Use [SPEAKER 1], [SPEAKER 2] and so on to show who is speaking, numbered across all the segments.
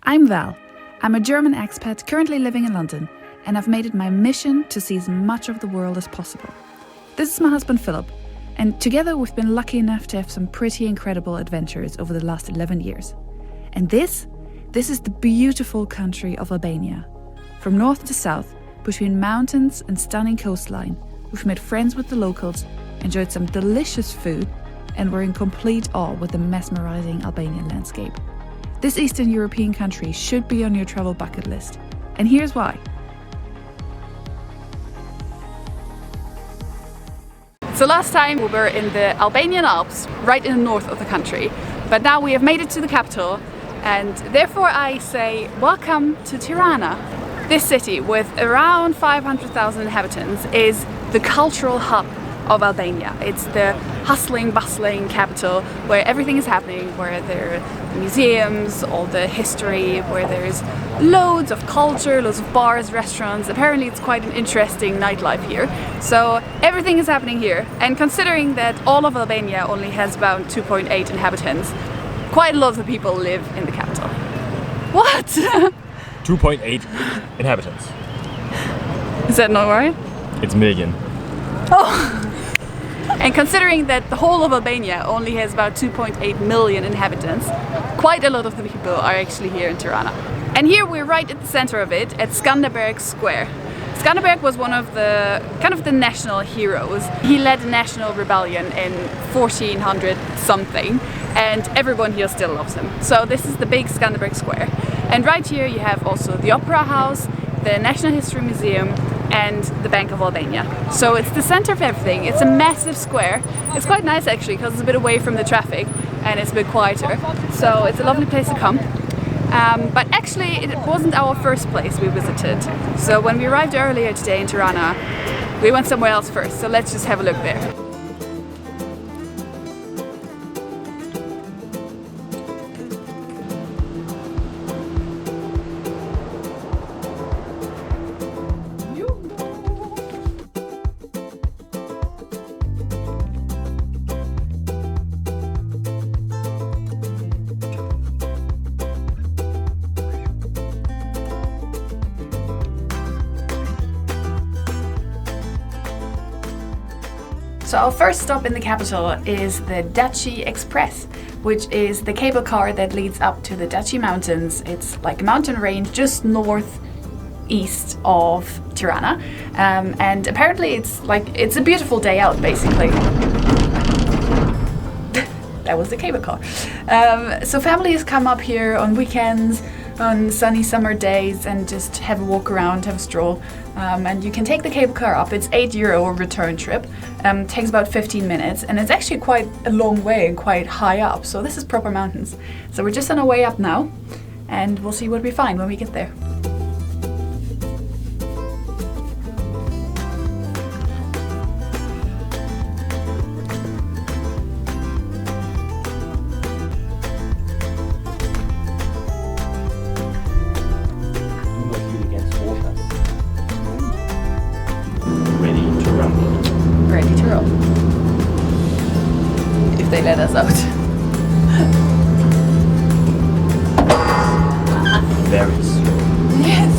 [SPEAKER 1] I'm Val. I'm a German expat currently living in London, and I've made it my mission to see as much of the world as possible. This is my husband Philip, and together we've been lucky enough to have some pretty incredible adventures over the last 11 years. And this is the beautiful country of Albania. From north to south, between mountains and stunning coastline, we've made friends with the locals, enjoyed some delicious food, and were in complete awe with the mesmerizing Albanian landscape. This Eastern European country should be on your travel bucket list, and here's why. So last time we were in the Albanian Alps, right in the north of the country, but now we have made it to the capital, and therefore I say welcome to Tirana. This city, with around 500,000 inhabitants, is the cultural hub of Albania. It's the hustling, bustling capital where everything is happening, where there are museums, all the history, where there's loads of culture, loads of bars, restaurants. Apparently it's quite an interesting nightlife here. So everything is happening here. And considering that all of Albania only has about 2.8 inhabitants, quite a lot of the people live in the capital. What?
[SPEAKER 2] 2.8 inhabitants.
[SPEAKER 1] Is that not right?
[SPEAKER 2] It's million.
[SPEAKER 1] Oh! And considering that the whole of Albania only has about 2.8 million inhabitants, quite a lot of the people are actually here in Tirana. And here we're right at the center of it, at Skanderberg Square. Skanderberg was one of the the national heroes. He led a national rebellion in 1400 something, and everyone here still loves him. So this is the big Skanderberg Square. And right here you have also the Opera House, the National History Museum, and the Bank of Albania. So it's the center of everything. It's a massive square. It's quite nice actually because it's a bit away from the traffic and it's a bit quieter. So it's a lovely place to come. But actually it wasn't our first place we visited. So when we arrived earlier today in Tirana, we went somewhere else first. So let's just have a look there. So our first stop in the capital is the Dajti Express, which is the cable car that leads up to the Duchy Mountains. It's like a mountain range just northeast of Tirana, and apparently it's a beautiful day out basically. That was the cable car. So families come up here on weekends, on sunny summer days, and just have a walk around, have a stroll. And you can take the cable car up. It's €8 return trip. Takes about 15 minutes, and it's actually quite a long way and quite high up. So this is proper mountains. So we're just on our way up now, and we'll see what we find when we get there. Ready to roll. If they let us out.
[SPEAKER 2] Very slow.
[SPEAKER 1] Yes.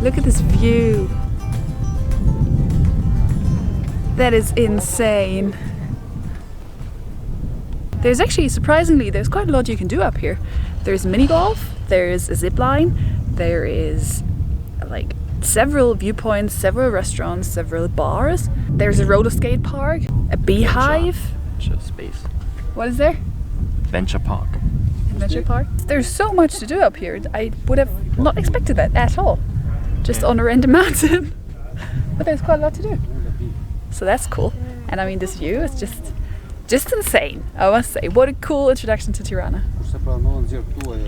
[SPEAKER 1] Look at this view. That is insane. There's actually, surprisingly, there's quite a lot you can do up here. There's mini golf, there's a zip line, there is like several viewpoints, several restaurants, several bars. There's a roller skate park, a beehive.
[SPEAKER 2] Venture space.
[SPEAKER 1] What is there?
[SPEAKER 2] Venture park.
[SPEAKER 1] Adventure park. There's so much to do up here. I would have not expected that at all. Just on a random mountain. But there's quite a lot to do. So that's cool. And I mean, this view is just insane, I must say. What a cool introduction to Tirana.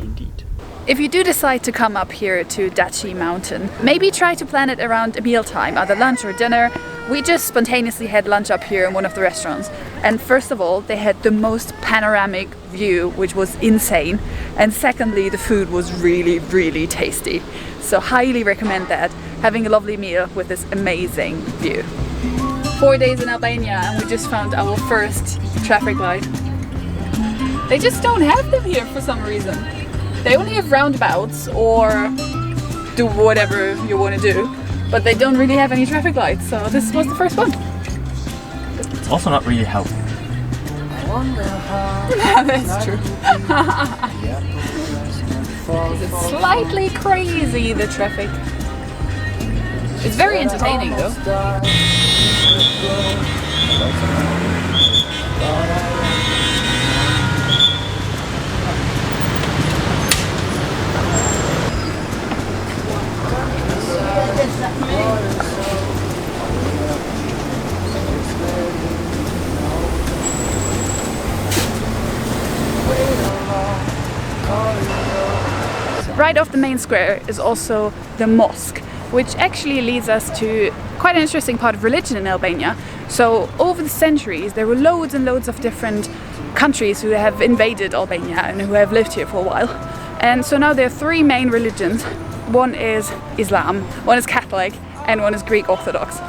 [SPEAKER 2] Indeed.
[SPEAKER 1] If you do decide to come up here to Dajti Mountain, maybe try to plan it around a mealtime, either lunch or dinner, We just spontaneously had lunch up here in one of the restaurants, and first of all they had the most panoramic view, which was insane, and secondly the food was really tasty. So highly recommend that, having a lovely meal with this amazing view. 4 days in Albania and we just found our first traffic light. They just don't have them here for some reason. They only have roundabouts or do whatever you want to do, but they don't really have any traffic lights, so this was the first one.
[SPEAKER 2] It's also not really healthy.
[SPEAKER 1] That's true. It's slightly crazy, the traffic. It's very entertaining though. Right off the main square is also the mosque, which actually leads us to quite an interesting part of religion in Albania. So over the centuries there were loads and loads of different countries who have invaded Albania and who have lived here for a while. And so now there are three main religions. One is Islam, one is Catholic, and one is Greek Orthodox.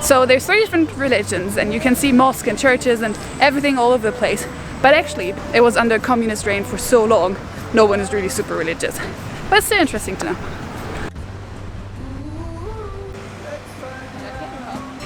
[SPEAKER 1] So there's three different religions and you can see mosques and churches and everything all over the place. But actually it was under communist reign for so long, no one is really super religious. But it's still interesting to know.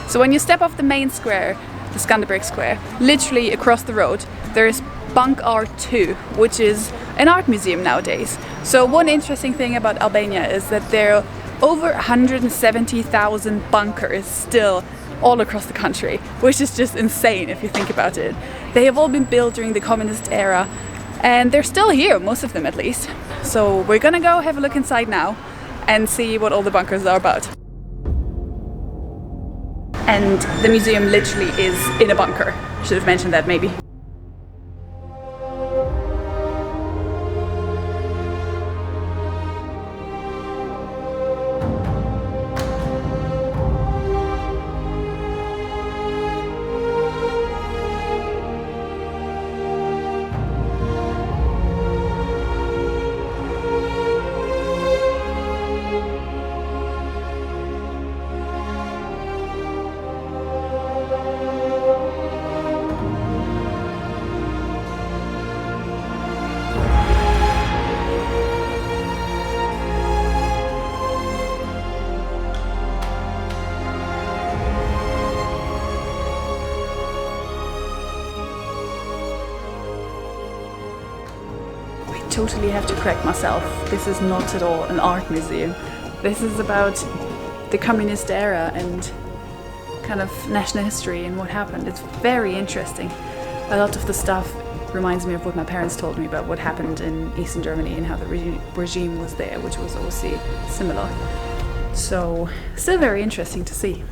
[SPEAKER 1] So when you step off the main square, the Skanderberg Square, literally across the road, there is Bunkart 2, which is an art museum nowadays. So one interesting thing about Albania is that there are over 170,000 bunkers still all across the country, which is just insane if you think about it. They have all been built during the communist era, and they're still here, most of them at least. So we're gonna go have a look inside now and see what all the bunkers are about. And the museum literally is in a bunker. Should have mentioned that maybe. Totally have to correct myself. This is not at all an art museum. This is about the communist era and kind of national history and what happened. It's very interesting. A lot of the stuff reminds me of what my parents told me about what happened in Eastern Germany and how the regime was there, which was obviously similar. So, still very interesting to see.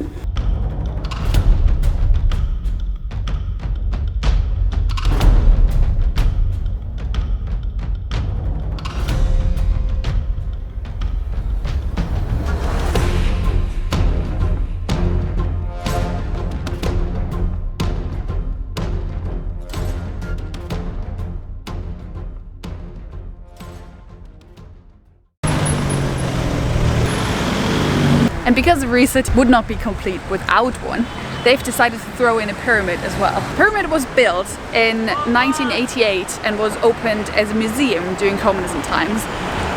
[SPEAKER 1] And because the research would not be complete without one, they've decided to throw in a pyramid as well. The pyramid was built in 1988 and was opened as a museum during communism times.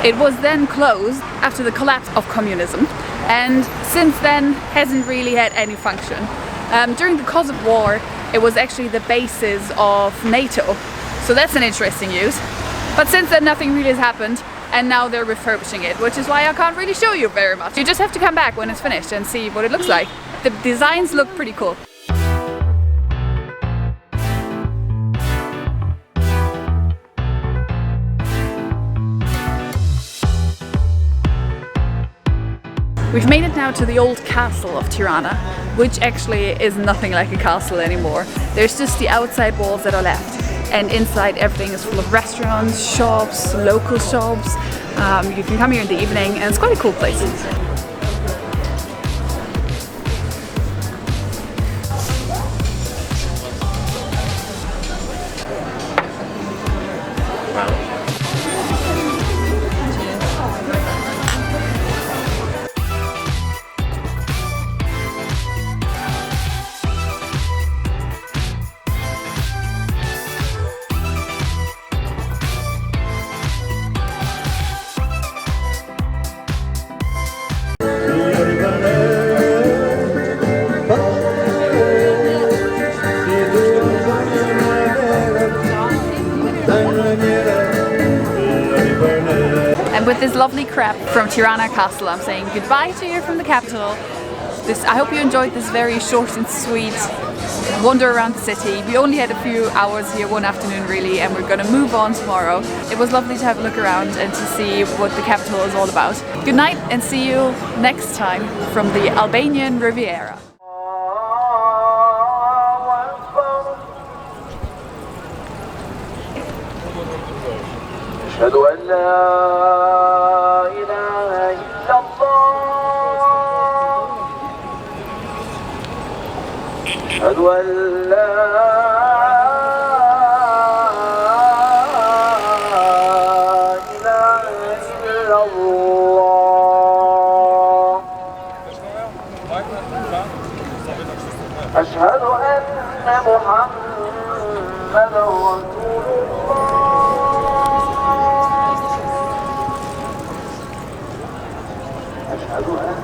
[SPEAKER 1] It was then closed after the collapse of communism, and since then hasn't really had any function. During the Kosovo War, it was actually the basis of NATO, so that's an interesting use. But since then nothing really has happened, and now they're refurbishing it, which is why I can't really show you very much. You just have to come back when it's finished and see what it looks like. The designs look pretty cool. We've made it now to the old castle of Tirana, which actually is nothing like a castle anymore. There's just the outside walls that are left. And inside everything is full of restaurants, shops, local shops. You can come here in the evening and it's quite a cool place. this lovely crepe from Tirana Castle. I'm saying goodbye to you from the capital. I hope you enjoyed this very short and sweet wander around the city. We only had a few hours here, one afternoon really, and we're gonna move on tomorrow. It was lovely to have a look around and to see what the capital is all about. Good night and see you next time from the Albanian Riviera.
[SPEAKER 3] أشهد أن لا إله إلا الله أشهد أن لا إله إلا الله أشهد أن محمدا رسول الله أشهد أن